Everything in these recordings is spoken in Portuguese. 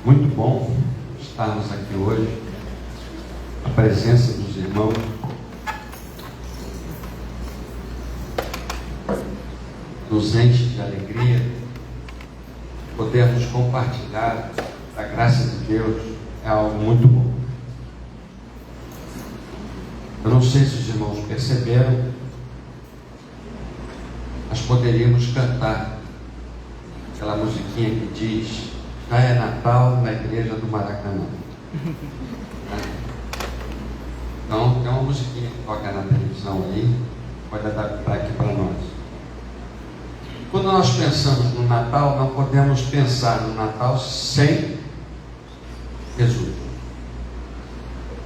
Muito bom estarmos aqui hoje, a presença dos irmãos. Nos enche de alegria, podermos compartilhar a graça de Deus, é algo muito bom. Eu não sei se os irmãos perceberam, mas poderíamos cantar aquela musiquinha que diz: já é Natal na igreja do Maracanã. Então, tem uma musiquinha que toca na televisão aí, pode adaptar aqui para nós. Quando nós pensamos no Natal, não podemos pensar no Natal sem Jesus.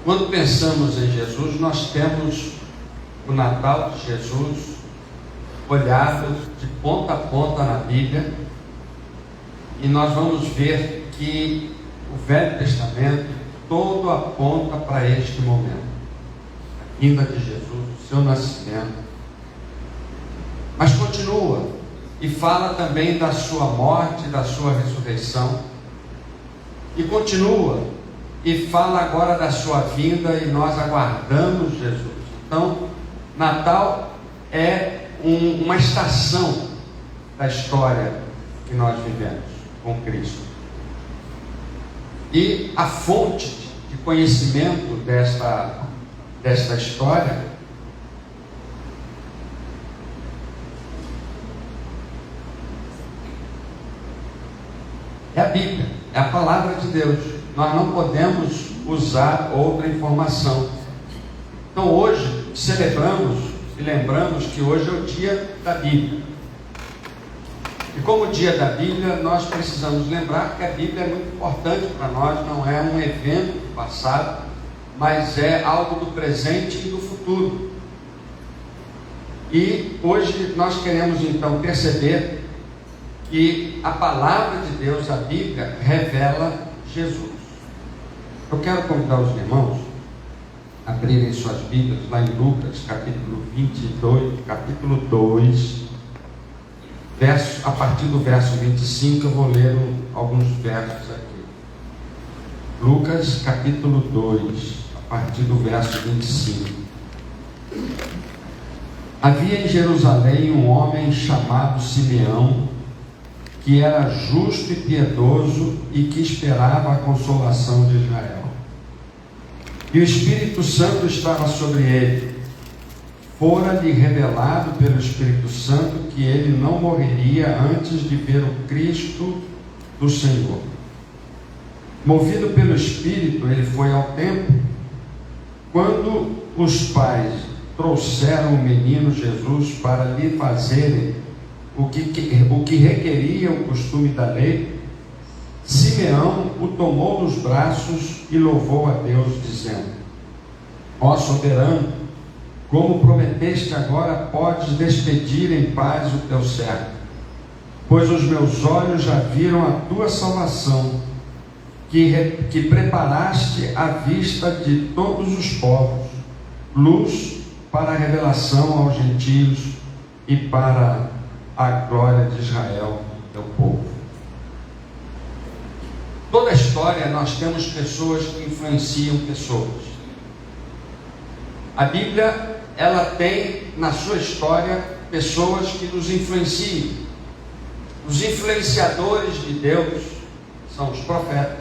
Quando pensamos em Jesus, nós temos o Natal de Jesus olhado de ponta a ponta na Bíblia, e nós vamos ver que o Velho Testamento todo aponta para este momento, a vinda de Jesus, o seu nascimento. Mas continua e fala também da sua morte, da sua ressurreição, e continua e fala agora da sua vinda, e nós aguardamos Jesus. Então, Natal é uma estação da história que nós vivemos com Cristo. E a fonte de conhecimento desta história é a Bíblia, é a palavra de Deus. Nós não podemos usar outra informação. Então hoje celebramos e lembramos que hoje é o dia da Bíblia. E como dia da Bíblia, nós precisamos lembrar que a Bíblia é muito importante para nós, não é um evento do passado, mas é algo do presente e do futuro. E hoje nós queremos então perceber que a palavra de Deus, a Bíblia, revela Jesus. Eu quero convidar os irmãos a abrirem suas Bíblias lá em Lucas, capítulo 22, capítulo 2, a partir do verso 25, eu vou ler alguns versos aqui. Lucas, capítulo 2, a partir do verso 25. Havia em Jerusalém um homem chamado Simeão, que era justo e piedoso e que esperava a consolação de Israel. E o Espírito Santo estava sobre ele. Fora-lhe revelado pelo Espírito Santo que ele não morreria antes de ver o Cristo do Senhor. Movido pelo Espírito, ele foi ao templo. Quando os pais trouxeram o menino Jesus para lhe fazerem o que requeria o costume da lei, Simeão o tomou nos braços e louvou a Deus, dizendo: ó soberano, como prometeste, agora podes despedir em paz o teu servo, pois os meus olhos já viram a tua salvação, que preparaste à vista de todos os povos, luz para a revelação aos gentios e para a glória de Israel, teu povo. Toda a história nós temos pessoas que influenciam pessoas. A Bíblia, ela tem na sua história pessoas que nos influenciam. Os influenciadores de Deus são os profetas,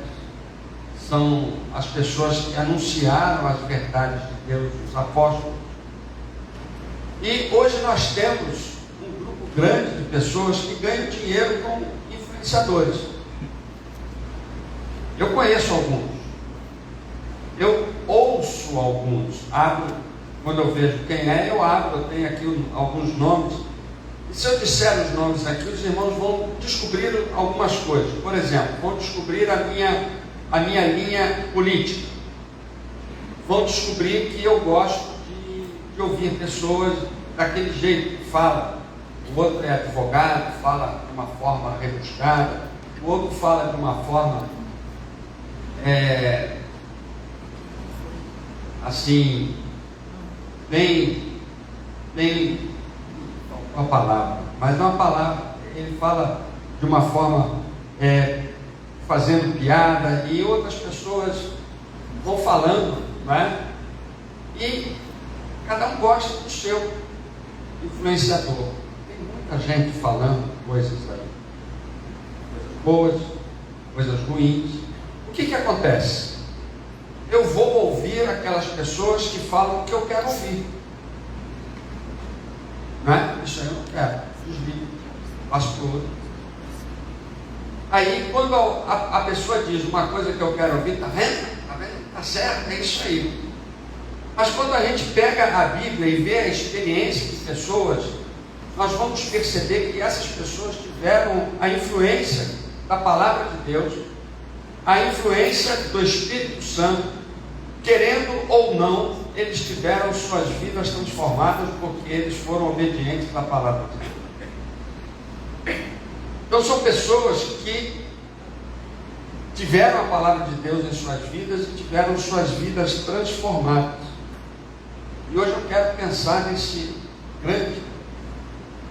são as pessoas que anunciaram as verdades de Deus, os apóstolos. E hoje nós temos um grupo grande de pessoas que ganham dinheiro como influenciadores. Eu conheço alguns, eu ouço alguns, quando eu vejo quem é, eu abro, eu tenho aqui alguns nomes, e se eu disser os nomes aqui, os irmãos vão descobrir algumas coisas. Por exemplo, vão descobrir a minha linha política, vão descobrir que eu gosto de ouvir pessoas daquele jeito que fala. O outro é advogado, fala de uma forma rebuscada, o outro fala de uma forma assim, bem uma palavra, mas uma palavra, ele fala de uma forma fazendo piada, e outras pessoas vão falando, não é? E cada um gosta do seu influenciador. Tem muita gente falando coisas aí, coisas boas, coisas ruins. O que acontece? Eu vou ouvir aquelas pessoas que falam o que eu quero ouvir, não é? Isso aí eu não quero, desligo, passo para o outro. Aí quando a pessoa diz uma coisa que eu quero ouvir, tá vendo? Tá vendo? Tá certo, é isso aí. Mas quando a gente pega a Bíblia e vê a experiência de pessoas, nós vamos perceber que essas pessoas tiveram a influência da palavra de Deus, a influência do Espírito Santo, querendo ou não, eles tiveram suas vidas transformadas porque eles foram obedientes à palavra de Deus. Então são pessoas que tiveram a palavra de Deus em suas vidas e tiveram suas vidas transformadas. E hoje eu quero pensar nesse grande,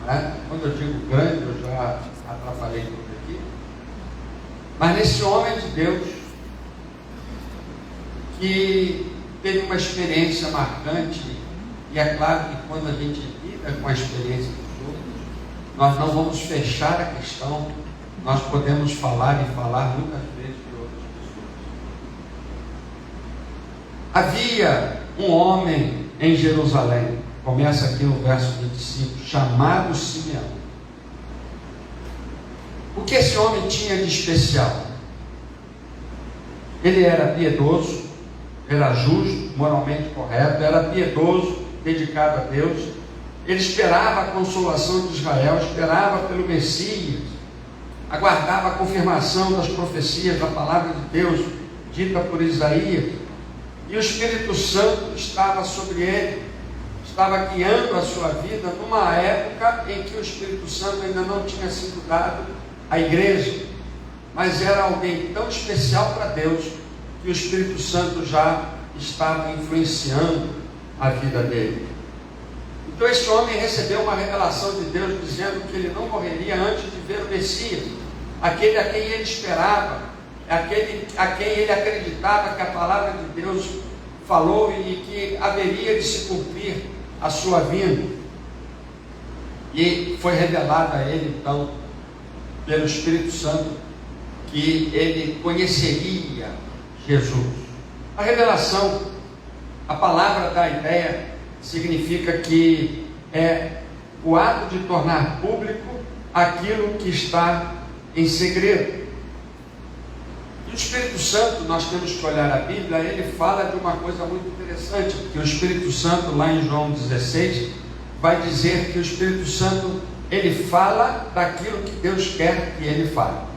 né? Quando eu digo grande, eu já atrapalhei tudo aqui, mas nesse homem de Deus que teve uma experiência marcante. E é claro que quando a gente lida com a experiência dos outros, nós não vamos fechar a questão, nós podemos falar e falar muitas vezes de outras pessoas. Havia um homem em Jerusalém, começa aqui no verso 25, chamado Simeão. O que esse homem tinha de especial? Ele era piedoso, era justo, moralmente correto, era piedoso, dedicado a Deus. Ele esperava a consolação de Israel, esperava pelo Messias, aguardava a confirmação das profecias da palavra de Deus, dita por Isaías. E o Espírito Santo estava sobre ele, estava guiando a sua vida numa época em que o Espírito Santo ainda não tinha sido dado à igreja, mas era alguém tão especial para Deus que o Espírito Santo já estava influenciando a vida dele. Então esse homem recebeu uma revelação de Deus dizendo que ele não morreria antes de ver o Messias, aquele a quem ele esperava, aquele a quem ele acreditava que a palavra de Deus falou e que haveria de se cumprir a sua vinda. E foi revelado a ele então pelo Espírito Santo que ele conheceria Jesus. A revelação, a palavra da ideia, significa que é o ato de tornar público aquilo que está em segredo. E o Espírito Santo, nós temos que olhar a Bíblia, ele fala de uma coisa muito interessante, porque o Espírito Santo, lá em João 16, vai dizer que o Espírito Santo, ele fala daquilo que Deus quer que ele fale.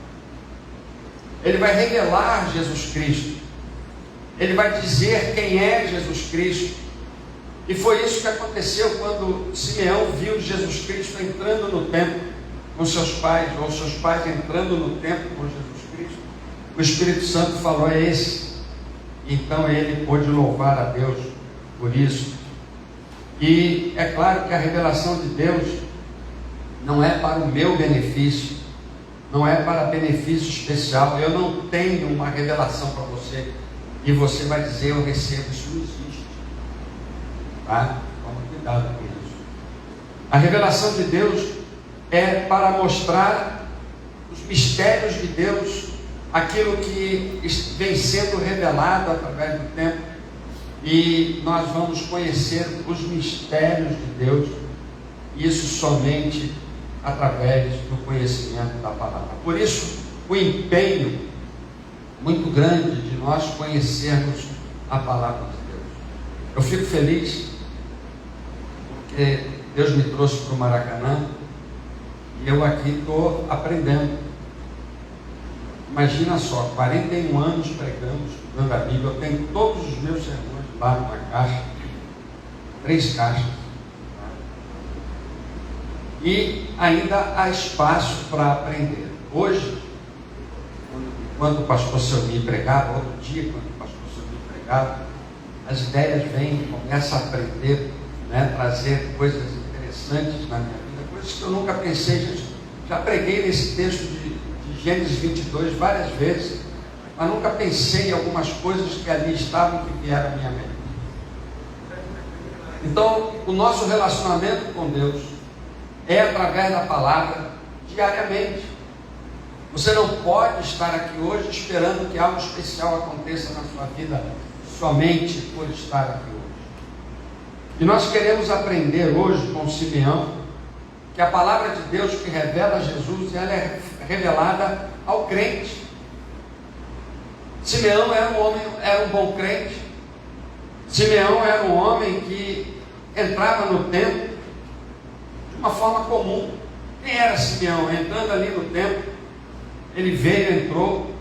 Ele vai revelar Jesus Cristo. Ele vai dizer quem é Jesus Cristo. E foi isso que aconteceu quando Simeão viu Jesus Cristo entrando no templo com seus pais, ou seus pais entrando no templo com Jesus Cristo. O Espírito Santo falou: é esse. Então ele pôde louvar a Deus por isso. E é claro que a revelação de Deus não é para o meu benefício, não é para benefício especial. Eu não tenho uma revelação para você e você vai dizer: eu recebo. Isso não existe, tá? Toma cuidado com isso. A revelação de Deus é para mostrar os mistérios de Deus, aquilo que vem sendo revelado através do tempo, e nós vamos conhecer os mistérios de Deus, isso somente através do conhecimento da palavra. Por isso, o empenho muito grande de nós conhecermos a palavra de Deus. Eu fico feliz porque Deus me trouxe para o Maracanã e eu aqui estou aprendendo. Imagina só, 41 anos pregando, estudando a Bíblia. Eu tenho todos os meus sermões lá numa caixa, 3 caixas. E ainda há espaço para aprender. Hoje, quando o pastor Selmi pregava, outro dia, quando o pastor Selmi pregava, as ideias vêm, começam a aprender, né, trazer coisas interessantes na minha vida, coisas que eu nunca pensei. Já preguei nesse texto de Gênesis 22 várias vezes, mas nunca pensei em algumas coisas que ali estavam que vieram à minha mente. Então, o nosso relacionamento com Deus é através da palavra diariamente. Você não pode estar aqui hoje esperando que algo especial aconteça na sua vida somente por estar aqui hoje. E nós queremos aprender hoje com Simeão que a palavra de Deus que revela Jesus, ela é revelada ao crente. Simeão era um bom crente. Simeão era um homem que entrava no templo de uma forma comum. Quem era Simeão? Entrando ali no templo, ele veio, entrou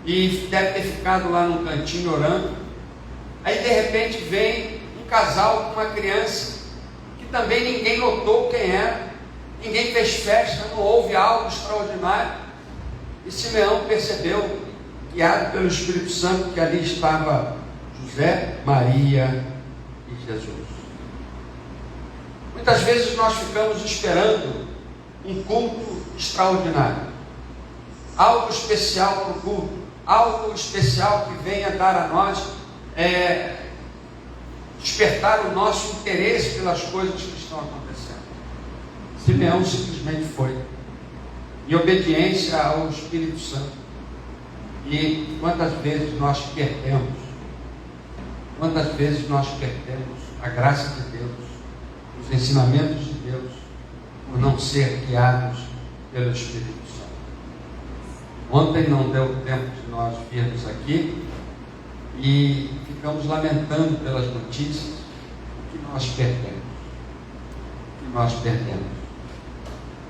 e deve ter ficado lá num cantinho orando. Aí de repente vem um casal com uma criança que também ninguém notou quem era, ninguém fez festa, não houve algo extraordinário. E Simeão percebeu, guiado pelo Espírito Santo, que ali estava José, Maria e Jesus. Muitas vezes nós ficamos esperando um culto extraordinário, algo especial para o culto, algo especial que venha dar a nós, despertar o nosso interesse pelas coisas que estão acontecendo. Simeão simplesmente foi, em obediência ao Espírito Santo. E quantas vezes nós perdemos a graça de Deus, os ensinamentos de Deus, por não ser guiados pelo Espírito Santo. Ontem não deu tempo de nós virmos aqui e ficamos lamentando pelas notícias que nós perdemos.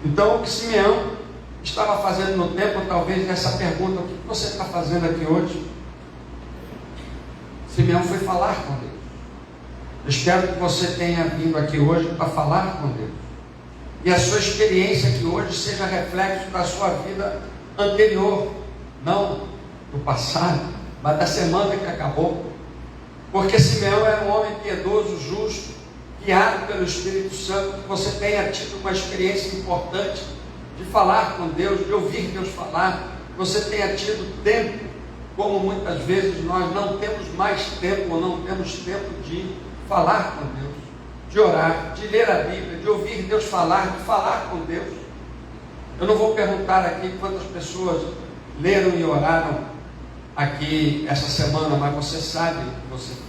Então, o que Simeão estava fazendo no templo, talvez nessa pergunta: o que você está fazendo aqui hoje? Simeão foi falar com Deus. Eu espero que você tenha vindo aqui hoje para falar com Deus, e a sua experiência aqui hoje seja reflexo da sua vida anterior, não do passado, mas da semana que acabou. Porque Simeão era um homem piedoso, justo, guiado pelo Espírito Santo. Que você tenha tido uma experiência importante de falar com Deus, de ouvir Deus falar. Você tenha tido tempo, como muitas vezes nós não temos mais tempo, ou não temos tempo de falar com Deus, de orar, de ler a Bíblia, de ouvir Deus falar, de falar com Deus. Eu não vou perguntar aqui quantas pessoas leram e oraram aqui essa semana, mas você sabe o que você fez.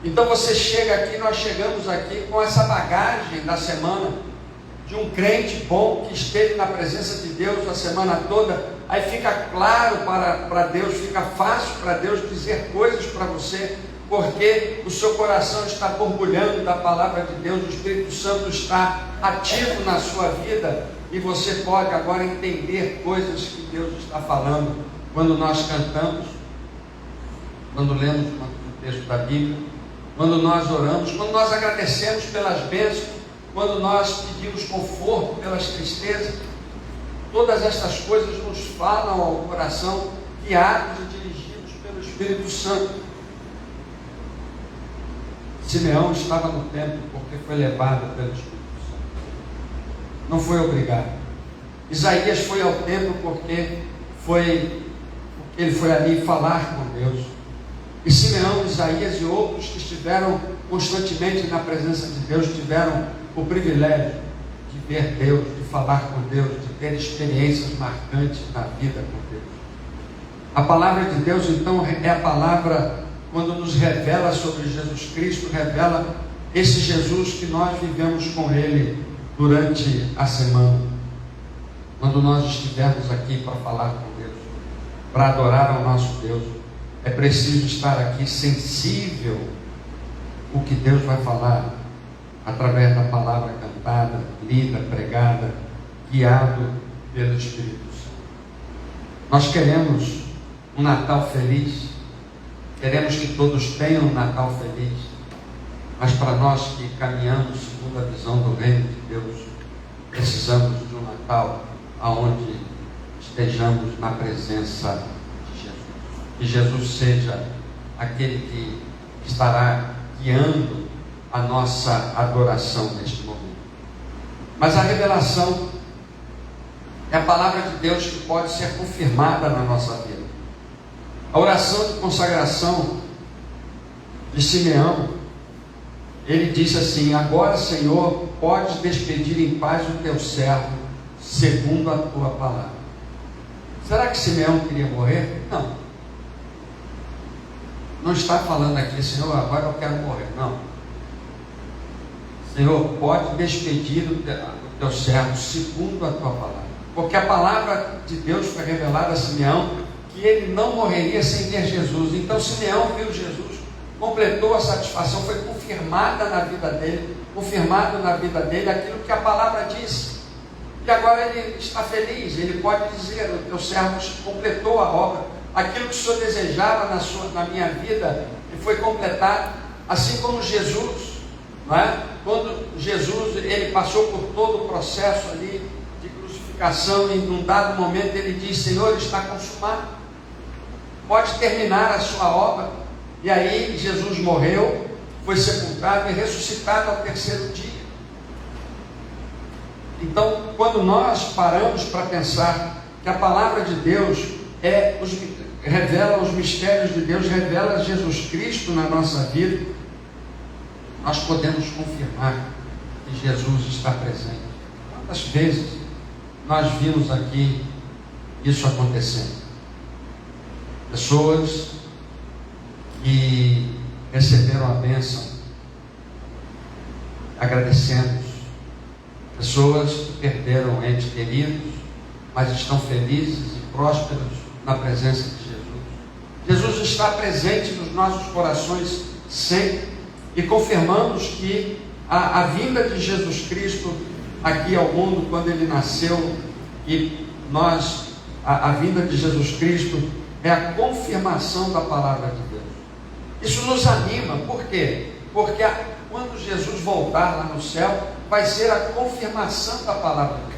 Então você chega aqui, nós chegamos aqui com essa bagagem da semana, de um crente bom que esteve na presença de Deus a semana toda. Aí fica claro para Deus, fica fácil para Deus dizer coisas para você, porque o seu coração está borbulhando da palavra de Deus, o Espírito Santo está ativo na sua vida, e você pode agora entender coisas que Deus está falando. Quando nós cantamos, quando lemos um texto da Bíblia, quando nós oramos, quando nós agradecemos pelas bênçãos, quando nós pedimos conforto pelas tristezas, todas estas coisas nos falam ao coração, guiados e dirigidos pelo Espírito Santo. Simeão estava no templo porque foi levado pelo Espírito Santo, não foi obrigado. Isaías foi ao templo porque ele foi ali falar com Deus. E Simeão, Isaías e outros que estiveram constantemente na presença de Deus, tiveram o privilégio de ver Deus, de falar com Deus, de ter experiências marcantes na vida com Deus. A palavra de Deus, então, é a palavra, quando nos revela sobre Jesus Cristo, revela esse Jesus que nós vivemos com Ele durante a semana. Quando nós estivermos aqui para falar com Deus, para adorar ao nosso Deus, é preciso estar aqui sensível o que Deus vai falar através da palavra cantada, lida, pregada, guiado pelo Espírito Santo. Nós queremos um Natal feliz, queremos que todos tenham um Natal feliz, mas para nós que caminhamos segundo a visão do reino de Deus, precisamos de um Natal onde estejamos na presença de Jesus. Que Jesus seja aquele que estará guiando a nossa adoração neste momento. Mas a revelação, É a palavra de Deus que pode ser confirmada na nossa vida. A oração de consagração de Simeão, ele disse assim: agora, Senhor, podes despedir em paz o teu servo, segundo a tua palavra. Será que Simeão queria morrer? Não. Não está falando aqui, Senhor, agora eu quero morrer. Não. Senhor, pode despedir o teu servo, segundo a tua palavra. Porque a palavra de Deus foi revelada a Simeão, que ele não morreria sem ver Jesus. Então Simeão viu Jesus, completou a satisfação, foi confirmada na vida dele, confirmado na vida dele aquilo que a palavra disse. E agora ele está feliz, ele pode dizer: o teu servo completou a obra, aquilo que o Senhor desejava na minha vida, e foi completado, assim como Jesus, não é? Quando Jesus, ele passou por todo o processo ali de crucificação, e num dado momento ele diz: Senhor, está consumado, pode terminar a sua obra. E aí Jesus morreu, foi sepultado e ressuscitado ao terceiro dia. Então, quando nós paramos para pensar que a palavra de Deus revela os mistérios de Deus, revela Jesus Cristo na nossa vida, nós podemos confirmar que Jesus está presente. Quantas vezes nós vimos aqui isso acontecendo? Pessoas que receberam a bênção, agradecemos. Pessoas que perderam entes queridos, mas estão felizes e prósperos na presença de Jesus. Jesus está presente nos nossos corações sempre, e confirmamos que a vinda de Jesus Cristo aqui ao mundo, quando ele nasceu, e a vinda de Jesus Cristo é a confirmação da palavra de Deus. Isso nos anima. Por quê? Porque quando Jesus voltar lá no céu, vai ser a confirmação da palavra de Deus.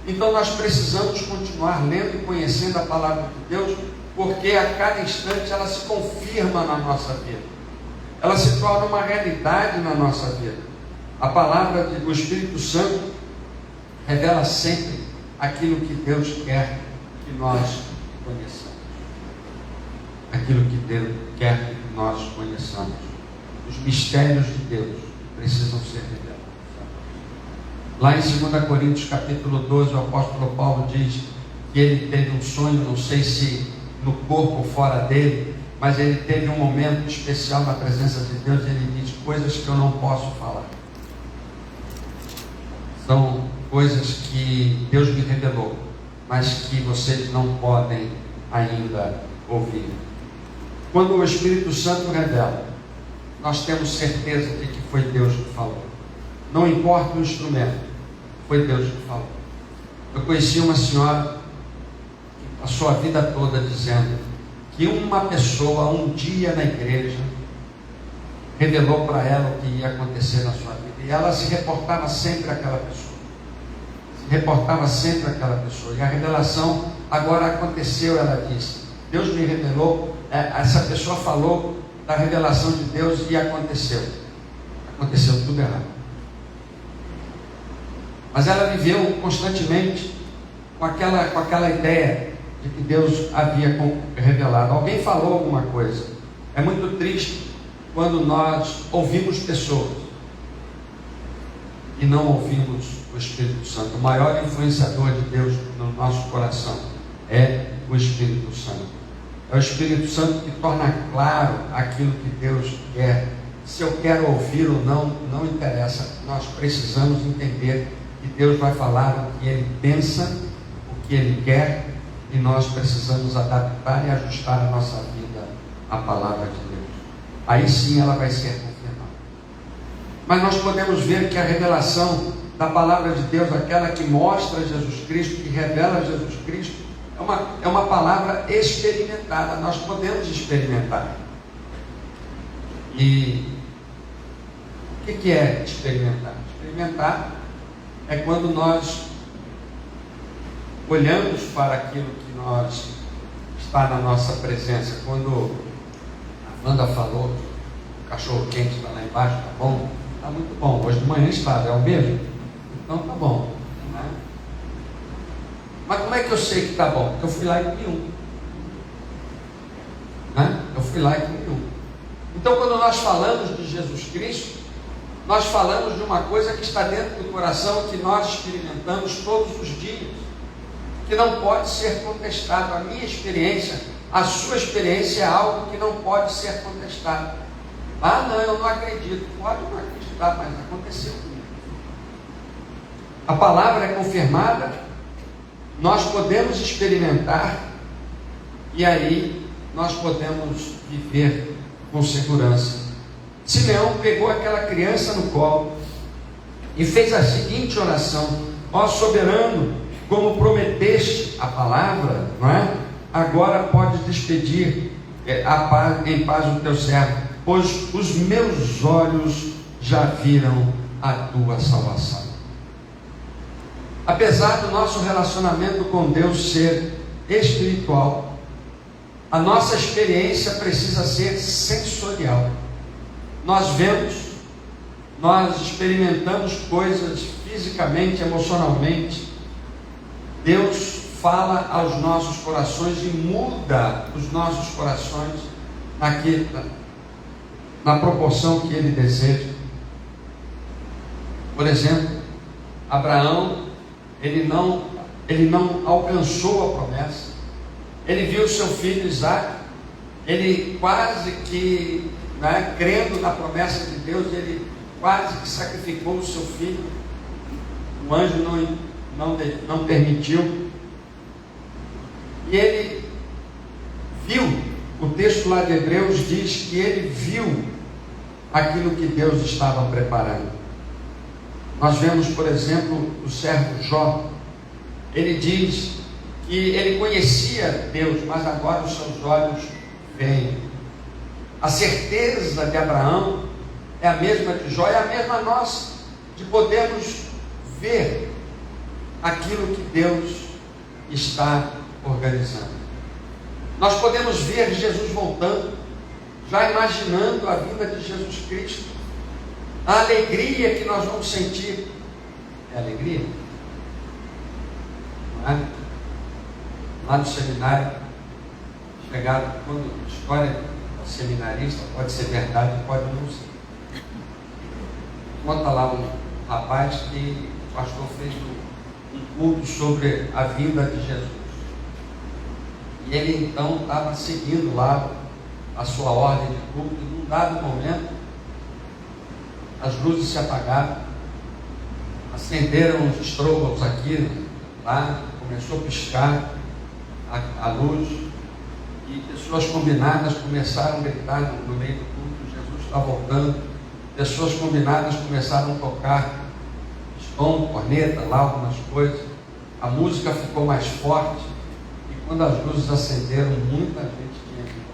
Então nós precisamos continuar lendo e conhecendo a palavra de Deus, porque a cada instante ela se confirma na nossa vida, ela se torna uma realidade na nossa vida. A palavra do Espírito Santo revela sempre aquilo que Deus quer que nós conheçamos. Aquilo que Deus quer que nós conheçamos. Os mistérios de Deus precisam ser revelados. Lá em 2 Coríntios capítulo 12, o apóstolo Paulo diz que ele teve um sonho, não sei se no corpo ou fora dele, mas ele teve um momento especial na presença de Deus. Ele diz: coisas que eu não posso falar, são coisas que Deus me revelou, mas que vocês não podem ainda ouvir. Quando o Espírito Santo revela, nós temos certeza de que foi Deus que falou. Não importa o instrumento, foi Deus que falou. Eu conheci uma senhora que passou a vida toda dizendo que uma pessoa, um dia na igreja, revelou para ela o que ia acontecer na sua vida. E ela se reportava sempre àquela pessoa. E a revelação agora aconteceu, ela disse. Deus me revelou, essa pessoa falou da revelação de Deus e aconteceu. Aconteceu tudo errado. Mas ela viveu constantemente com aquela ideia de que Deus havia revelado. Alguém falou alguma coisa. É muito triste quando nós ouvimos pessoas e não ouvimos o Espírito Santo. O maior influenciador de Deus no nosso coração é o Espírito Santo. É o Espírito Santo que torna claro aquilo que Deus quer. Se eu quero ouvir ou não, não interessa. Nós precisamos entender que Deus vai falar o que Ele pensa, o que Ele quer, e nós precisamos adaptar e ajustar a nossa vida à palavra de Deus. Aí sim ela vai ser confirmada. Mas nós podemos ver que a revelação da palavra de Deus, aquela que mostra Jesus Cristo, que revela Jesus Cristo, é uma palavra experimentada. Nós podemos experimentar. E o que é experimentar? Experimentar é quando nós olhamos para aquilo que está na nossa presença. Quando a Wanda falou que o cachorro quente está lá embaixo, tá bom? Está muito bom. Hoje de manhã estava, é o mesmo? Então tá bom. Né? é que eu sei que está bom? Porque eu fui lá e comi um. Né? Eu fui lá e comi um. Então, quando nós falamos de Jesus Cristo, nós falamos de uma coisa que está dentro do coração, que nós experimentamos todos os dias, que não pode ser contestado. A minha experiência, a sua experiência é algo que não pode ser contestado. Ah, não, eu não acredito. Pode não acreditar, mas aconteceu comigo. A palavra é confirmada, nós podemos experimentar, e aí nós podemos viver com segurança. Simeão pegou aquela criança no colo e fez a seguinte oração: ó soberano, como prometeste a palavra, não é? Agora podes despedir em paz o teu servo, pois os meus olhos já viram a tua salvação. Apesar do nosso relacionamento com Deus ser espiritual, a nossa experiência precisa ser sensorial. Nós vemos, nós experimentamos coisas fisicamente, emocionalmente. Deus fala aos nossos corações e muda os nossos corações na proporção que Ele deseja. Por exemplo, Abraão, ele não alcançou a promessa. Ele viu seu filho Isaac, ele quase que, crendo na promessa de Deus, ele quase que sacrificou o seu filho. O anjo não permitiu. E ele viu, o texto lá de Hebreus diz que ele viu aquilo que Deus estava preparando. Nós vemos, por exemplo, o servo Jó. Ele diz que ele conhecia Deus, mas agora os seus olhos veem. A certeza de Abraão é a mesma de Jó, é a mesma nossa, de podermos ver aquilo que Deus está organizando. Nós podemos ver Jesus voltando, já imaginando a vinda de Jesus Cristo, a alegria que nós vamos sentir. É alegria? Não é? Lá no seminário, chegaram, quando a história do seminarista pode ser verdade, pode não ser. Conta lá um rapaz que o pastor fez um culto sobre a vinda de Jesus. E ele então estava seguindo lá a sua ordem de culto, e num dado momento as luzes se apagaram, acenderam os estrobos aqui, lá, começou a piscar a luz, e pessoas combinadas começaram a gritar no meio do culto: Jesus está voltando. Pessoas combinadas começaram a tocar som, corneta, lá algumas coisas. A música ficou mais forte, e quando as luzes acenderam, muita gente tinha que ir.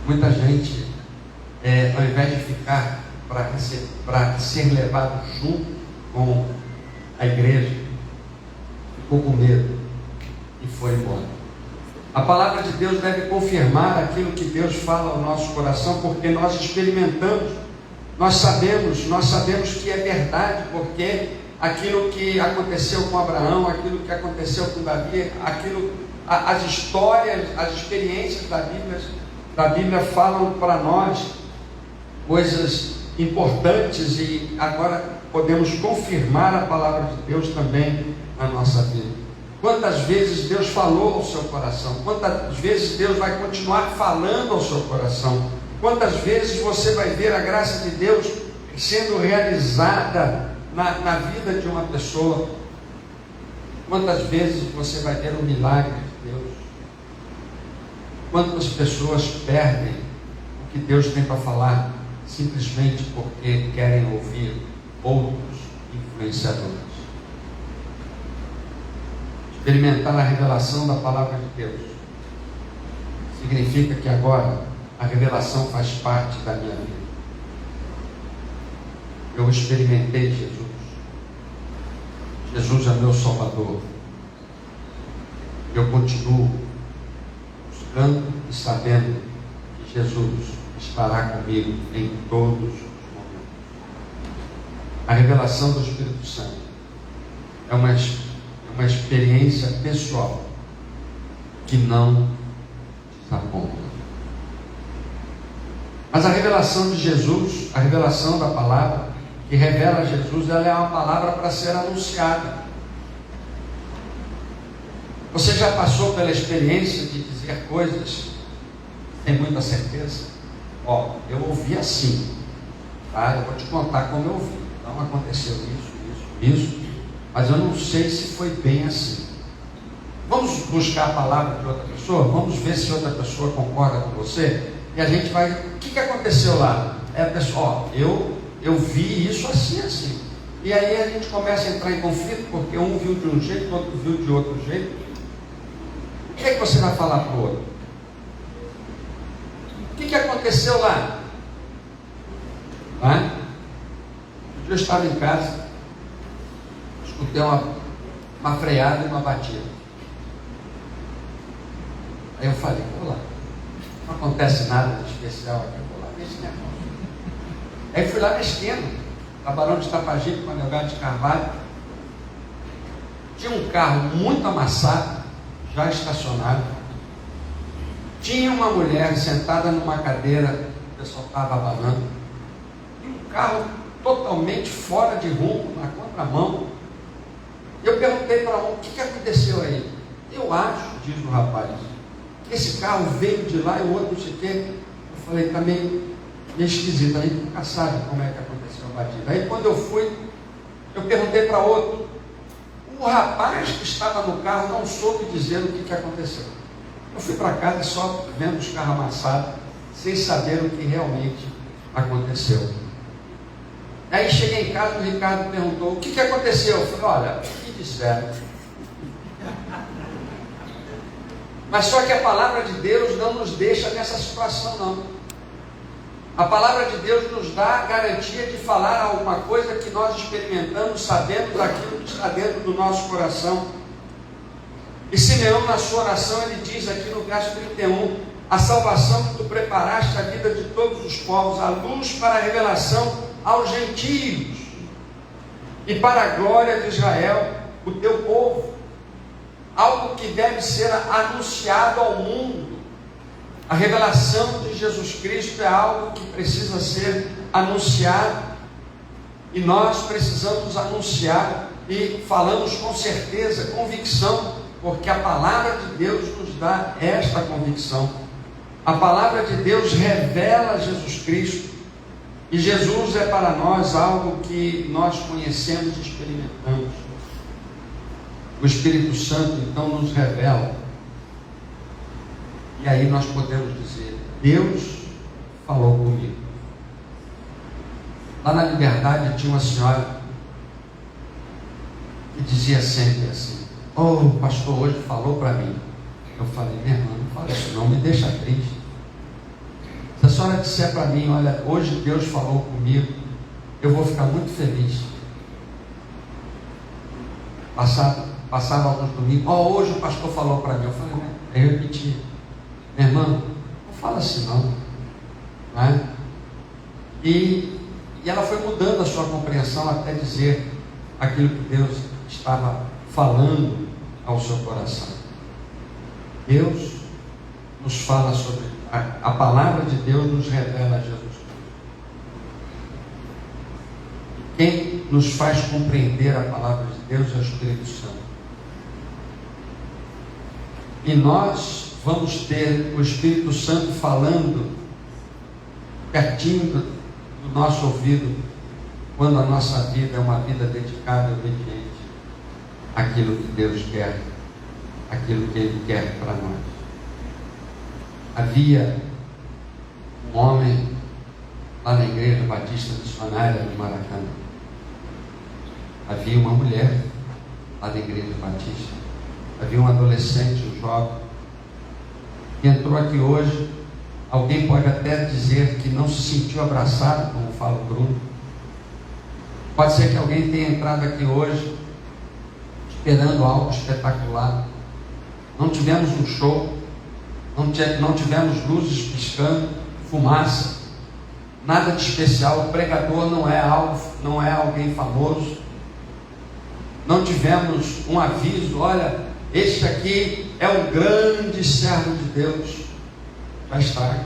Muita gente, ao invés de ficar para ser levado junto com a igreja, ficou com medo e foi embora. A palavra de Deus deve confirmar aquilo que Deus fala ao nosso coração, porque nós experimentamos, nós sabemos que é verdade, porque aquilo que aconteceu com Abraão, aquilo que aconteceu com Davi, as histórias, as experiências da Bíblia falam para nós coisas importantes, e agora podemos confirmar a palavra de Deus também na nossa vida. Quantas vezes Deus falou ao seu coração? Quantas vezes Deus vai continuar falando ao seu coração? Quantas vezes você vai ver a graça de Deus sendo realizada na vida de uma pessoa? Quantas vezes você vai ter o milagre de Deus? Quantas pessoas perdem o que Deus tem para falar simplesmente porque querem ouvir outros influenciadores? Experimentar a revelação da palavra de Deus significa que agora a revelação faz parte da minha vida. Eu experimentei Jesus. Jesus é meu Salvador. Eu continuo buscando e sabendo que Jesus estará comigo em todos os momentos. A revelação do Espírito Santo é uma experiência pessoal que não desaponta. Mas a revelação de Jesus, a revelação da palavra, que revela Jesus, ela é uma palavra para ser anunciada. Você já passou pela experiência de dizer coisas sem muita certeza? Eu ouvi assim, tá? Eu vou te contar como eu ouvi. Então aconteceu isso, mas eu não sei se foi bem assim. Vamos buscar a palavra de outra pessoa? Vamos ver se outra pessoa concorda com você? E a gente vai, o que aconteceu lá? A pessoa, eu vi isso assim. E aí a gente começa a entrar em conflito, porque um viu de um jeito, o outro viu de outro jeito. O que você vai falar para o outro? O que aconteceu lá? Eu estava em casa, escutei uma freada e uma batida. Aí eu falei, vou lá. Não acontece nada de especial aqui, vou lá ver esse negócio. Aí fui lá mexendo, Barão de Itapajipe, com a Delgado de Carvalho. Tinha um carro muito amassado, já estacionado. Tinha uma mulher sentada numa cadeira, o pessoal estava abanando. E um carro totalmente fora de rumo, na contramão. Eu perguntei para um, o que aconteceu aí? Eu acho, diz o rapaz, que esse carro veio de lá e o outro não sei o quê. Eu falei, está meio esquisito, aí nunca sabe como é que aconteceu a batida. Aí quando eu fui, eu perguntei para outro, o rapaz que estava no carro não soube dizer o que aconteceu. Eu fui para casa só vendo os carros amassados, sem saber o que realmente aconteceu. Aí cheguei em casa, o Ricardo perguntou, o que aconteceu? Eu falei, olha, o que disseram? Mas só que a palavra de Deus não nos deixa nessa situação, não. A palavra de Deus nos dá a garantia de falar alguma coisa que nós experimentamos, sabendo daquilo que está dentro do nosso coração. E Simeão, na sua oração, ele diz aqui no verso 31, a salvação que tu preparaste a vida de todos os povos, a luz para a revelação aos gentios, e para a glória de Israel, o teu povo. Algo que deve ser anunciado ao mundo. A revelação de Jesus Cristo é algo que precisa ser anunciado, e nós precisamos anunciar, e falamos com certeza, convicção, porque a palavra de Deus nos dá esta convicção. A palavra de Deus revela Jesus Cristo, e Jesus é para nós algo que nós conhecemos e experimentamos. O Espírito Santo então nos revela, e aí nós podemos dizer, Deus falou comigo. Lá na Liberdade tinha uma senhora que dizia sempre assim, o pastor hoje falou para mim. Eu falei, minha irmã, não fala isso não, me deixa triste. Se a senhora disser para mim, olha, hoje Deus falou comigo, eu vou ficar muito feliz. Passava alguns domingos, hoje o pastor falou para mim. Eu falei, eu repeti, minha irmã, não fala assim não. E ela foi mudando a sua compreensão até dizer aquilo que Deus estava falando ao seu coração. Deus nos fala sobre a palavra de Deus, nos revela Jesus Cristo. Quem nos faz compreender a palavra de Deus é o Espírito Santo. E nós vamos ter o Espírito Santo falando pertinho do nosso ouvido, quando a nossa vida é uma vida dedicada e obediente àquilo que Deus quer, aquilo que Ele quer para nós. Havia um homem lá na Igreja Batista Missionária de Maracanã. Havia uma mulher lá na Igreja Batista. Havia um adolescente, um jovem, que entrou aqui hoje. Alguém pode até dizer que não se sentiu abraçado, como fala o Bruno. Pode ser que alguém tenha entrado aqui hoje esperando algo espetacular. Não tivemos um show, não tivemos luzes piscando, fumaça, nada de especial. O pregador não é alguém famoso. não tivemos um aviso: olha, este aqui é um grande servo de Deus, já estraga.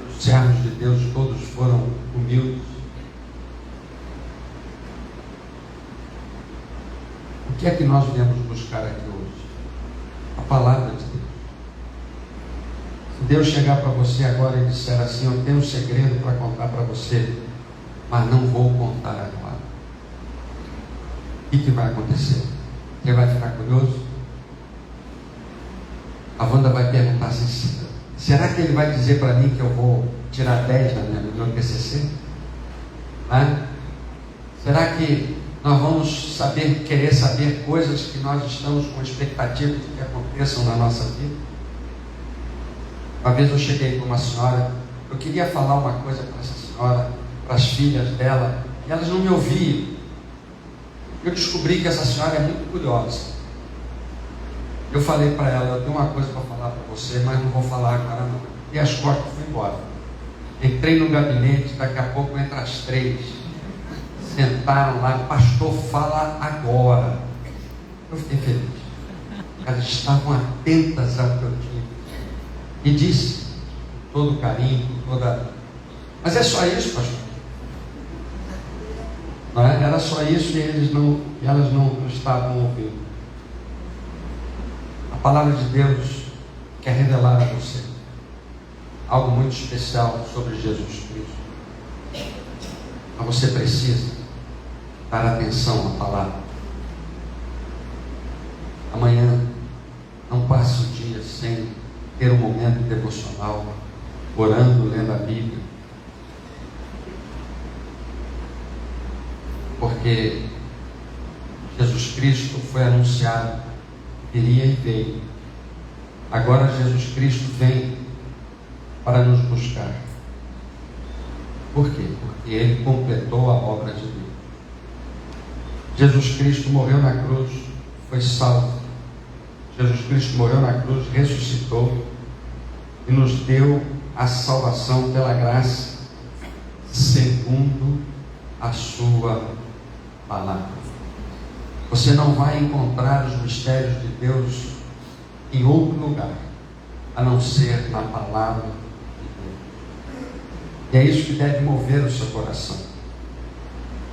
Os servos de Deus todos foram humildes. O que é que nós viemos buscar aqui hoje? A palavra de Deus. Se Deus chegar para você agora e disser assim: eu tenho um segredo para contar para você, mas não vou contar agora, o que vai acontecer? Você vai ficar curioso? A Wanda vai perguntar assim: será que ele vai dizer para mim que eu vou tirar 10 no meu TCC? Será que nós vamos querer saber coisas que nós estamos com expectativa de que aconteçam na nossa vida? Uma vez eu cheguei para uma senhora, eu queria falar uma coisa para essa senhora, para as filhas dela, e elas não me ouviam. Eu descobri que essa senhora é muito curiosa. Eu falei para ela: eu tenho uma coisa para falar para você, mas não vou falar agora não. E as costas fui embora. Entrei no gabinete, daqui a pouco entra as 3. Sentaram lá: pastor, fala agora. Eu fiquei feliz. Elas estavam atentas ao que eu tinha. E disse, com todo carinho, com toda... Mas é só isso, pastor? Não é? Era só isso e elas não estavam ouvindo. A palavra de Deus quer revelar a você algo muito especial sobre Jesus Cristo. Mas você precisa dar atenção à palavra. Amanhã não passe o dia sem ter um momento devocional, orando, lendo a Bíblia. Porque Jesus Cristo foi anunciado, viria e veio. Agora Jesus Cristo vem para nos buscar. Por quê? Porque Ele completou a obra de Deus. Jesus Cristo morreu na cruz, foi salvo. Jesus Cristo morreu na cruz, ressuscitou e nos deu a salvação pela graça, segundo a sua palavra. Você não vai encontrar os mistérios de Deus em outro lugar, a não ser na palavra de Deus. E é isso que deve mover o seu coração.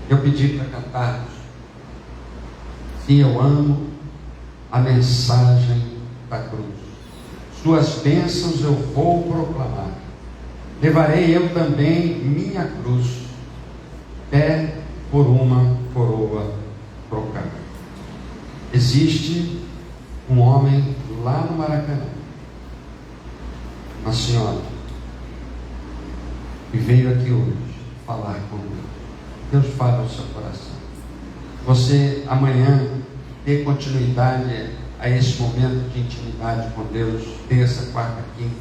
Eu pedi para cantarmos: sim, eu amo a mensagem da cruz, suas bênçãos eu vou proclamar, levarei eu também minha cruz, pé por uma coroa trocar. Existe um homem lá no Maracanã, uma senhora, que veio aqui hoje falar comigo. Deus fala ao seu coração. Você amanhã dê continuidade a esse momento de intimidade com Deus, terça, quarta, quinta,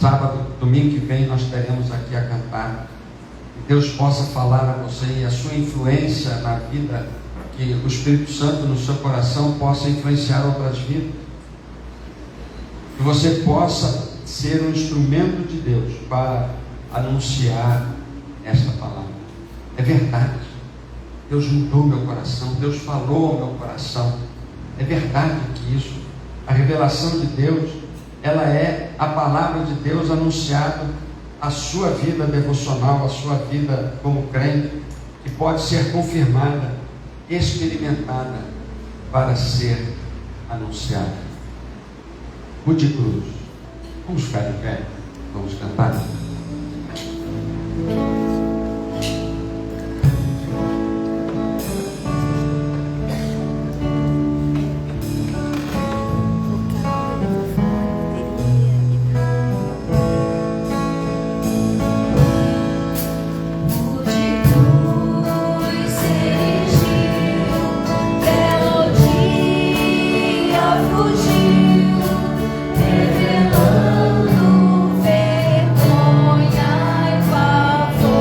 sábado, domingo que vem nós teremos aqui a cantar. Que Deus possa falar a você e a sua influência na vida, que o Espírito Santo no seu coração possa influenciar outras vidas, que você possa ser um instrumento de Deus para anunciar esta palavra. É verdade. Deus mudou meu coração, Deus falou ao meu coração. É verdade que isso, a revelação de Deus, ela é a palavra de Deus anunciada à sua vida devocional, à sua vida como crente, que pode ser confirmada, experimentada, para ser anunciada. Rude Cruz. Vamos ficar de pé, vamos cantar. Revelando vergonha e pavor.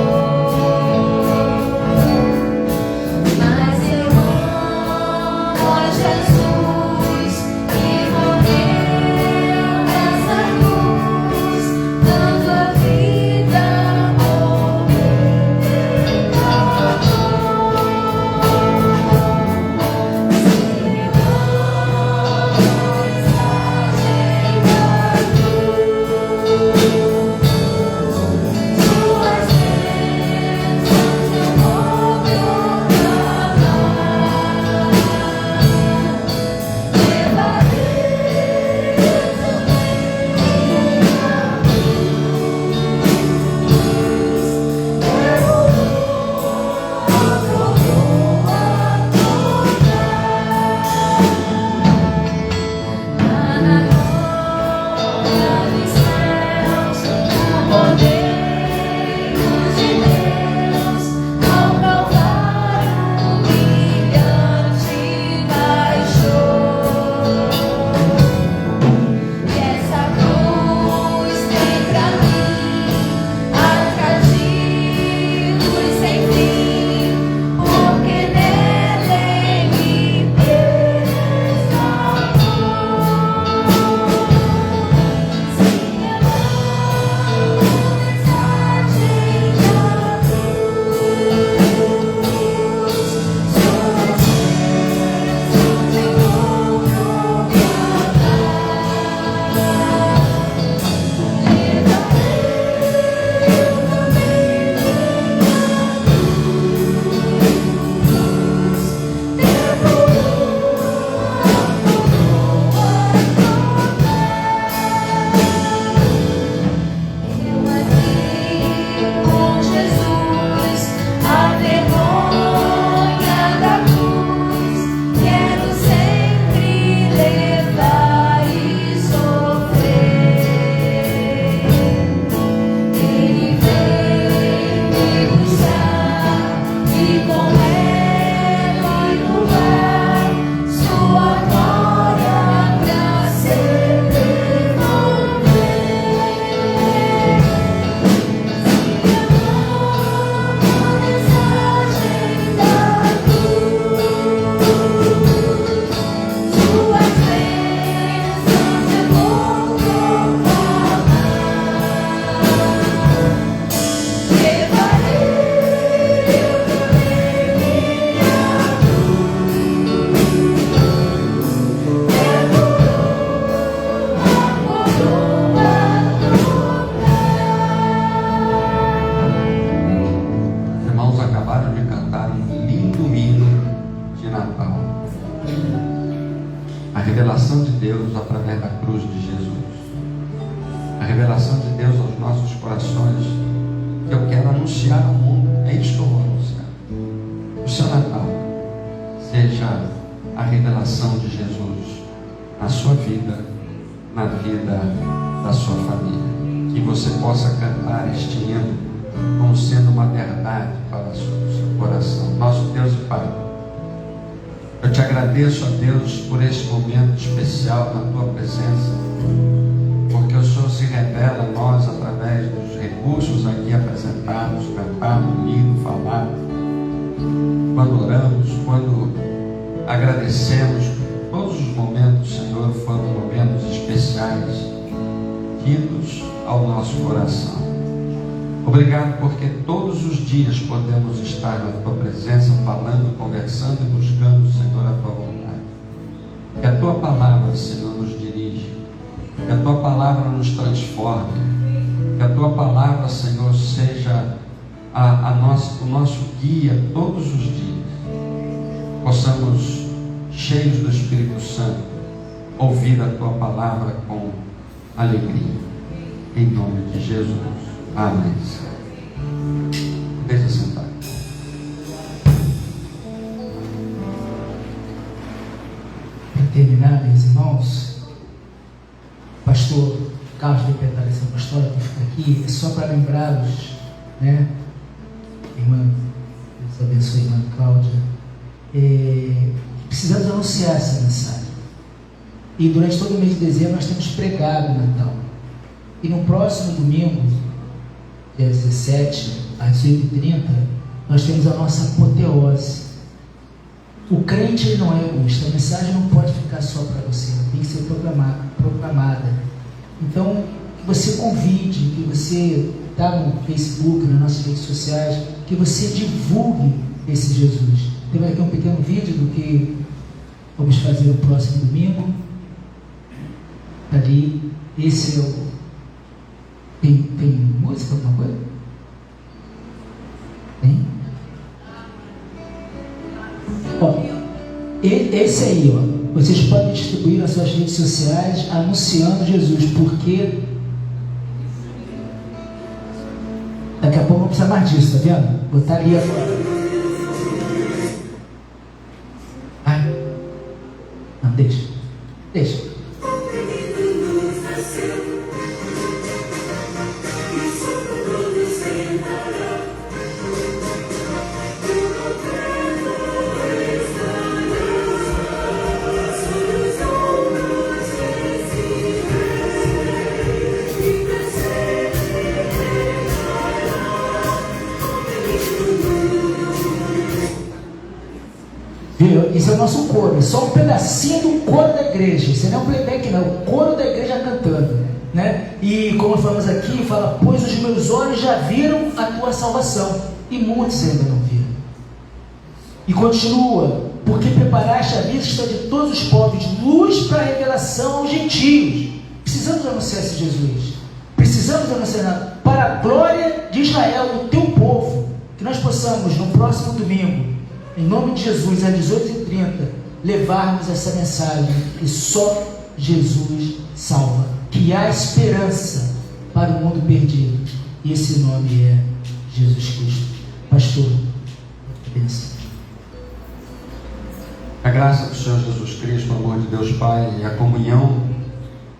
acabaram de cantar um lindo hino de Natal. A revelação de Deus através da cruz de Jesus. A revelação de Deus aos nossos corações, que eu quero anunciar ao mundo. É isso que eu vou anunciar. O seu Natal seja a revelação de Jesus na sua vida, na vida da sua família. Que você possa cantar este hino como sendo uma verdade para o seu coração. Nosso Deus e Pai, eu te agradeço, ó Deus, por esse momento especial na tua presença, porque o Senhor se revela a nós através dos recursos aqui apresentados, cantado, lido, falado, quando oramos, quando agradecemos. Todos os momentos, Senhor, foram momentos especiais, tidos ao nosso coração. Obrigado porque todos os dias podemos estar na tua presença, falando, conversando e buscando, Senhor, a tua vontade. Que a tua palavra, Senhor, nos dirija, que a tua palavra nos transforme, que a tua palavra, Senhor, seja o nosso guia todos os dias. Possamos, cheios do Espírito Santo, ouvir a tua palavra com alegria. Em nome de Jesus. Amém. Deixa sentar. Para terminar, meus irmãos, o pastor Carlos de Pedalização Apostólica que fica aqui, é só para lembrá-los, né? Irmã, Deus abençoe a irmã Cláudia. Precisamos anunciar essa mensagem. E durante todo o mês de dezembro nós temos pregado o Natal. E no próximo domingo, dia 17, às 8h30, nós temos a nossa apoteose. O crente ele não é egoísta, a mensagem não pode ficar só para você, ela tem que ser proclamada. Então, que você convide, que você está no Facebook, nas nossas redes sociais, que você divulgue esse Jesus. Temos aqui um pequeno vídeo do que vamos fazer no próximo domingo. Ali, esse é o... Tem música, alguma coisa? Tem? Ó, esse aí, ó, vocês podem distribuir nas suas redes sociais anunciando Jesus, porque daqui a pouco não precisa mais disso, tá vendo? Botar ali agora. Ai, não, deixa. Esse é o nosso coro, é só um pedacinho do coro da igreja. Isso não é um playback, não, é o coro da igreja cantando, né? E como falamos aqui, fala: pois os meus olhos já viram a tua salvação, e muitos ainda não viram. E continua: porque preparaste a vista de todos os povos, luz para a revelação aos gentios. Precisamos anunciar esse Jesus, precisamos anunciar para a glória de Israel, o teu povo. Que nós possamos no próximo domingo, em nome de Jesus, às 18h30, levarmos essa mensagem que só Jesus salva, que há esperança para o mundo perdido, e esse nome é Jesus Cristo. Pastor, benção. A graça do Senhor Jesus Cristo, o amor de Deus Pai e a comunhão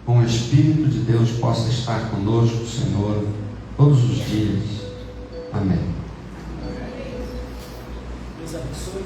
com o Espírito de Deus possa estar conosco, Senhor, todos os dias. Amém. Deus abençoe.